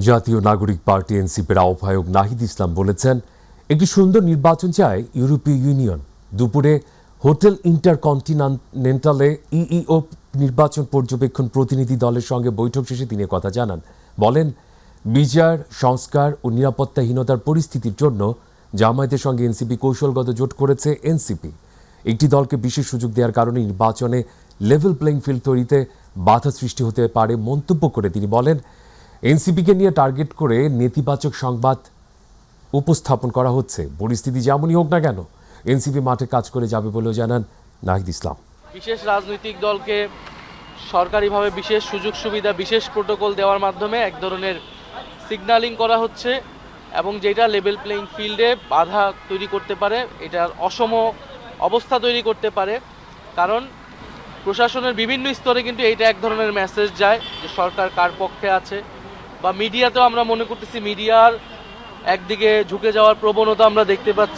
জাতীয় নাগরিক পার্টি এনসিপির আহ্বায়ক নাহিদ ইসলাম বলেছেন, একটি সুন্দর নির্বাচন চায় ইউরোপীয় ইউনিয়ন। দুপুরে হোটেল ইন্টারকন্টিনেন্টালে ইইও নির্বাচন পর্যবেক্ষণ প্রতিনিধি দলের সঙ্গে বৈঠক শেষে তিনি কথা জানান। বলেন, বিচার, সংস্কার ও নিরাপত্তাহীনতার পরিস্থিতির জন্য জামায়াতের সঙ্গে এনসিপি কৌশলগত জোট করেছে। এনসিপি একটি দলকে বিশেষ সুযোগ দেওয়ার কারণে নির্বাচনে লেভেল প্লেইং ফিল্ড তৈরিতে বাধা সৃষ্টি হতে পারে মন্তব্য করে তিনি বলেন, এনসিপিকে নিয়ে টার্গেট করে নেতিবাচক সংবাদ উপস্থাপন করা হচ্ছে। পরিস্থিতি যেমনই হোক না কেন এনসিপি মাঠে কাজ করে যাবে বলেও জানান নাহিদ ইসলাম। বিশেষ রাজনৈতিক দলকে সরকারিভাবে বিশেষ সুযোগ সুবিধা, বিশেষ প্রোটোকল দেওয়ার মাধ্যমে এক ধরনের সিগন্যালিং করা হচ্ছে এবং যেটা লেভেল প্লেইং ফিল্ডে বাধা তৈরি করতে পারে, এটার অসম অবস্থা তৈরি করতে পারে। কারণ প্রশাসনের বিভিন্ন স্তরে কিন্তু এইটা এক ধরনের মেসেজ যায় যে সরকার কার পক্ষে আছে, বা মিডিয়াতেও আমরা মনে করতেছি মিডিয়ার একদিকে ঝুঁকে যাওয়ার প্রবণতা আমরা দেখতে পাচ্ছি।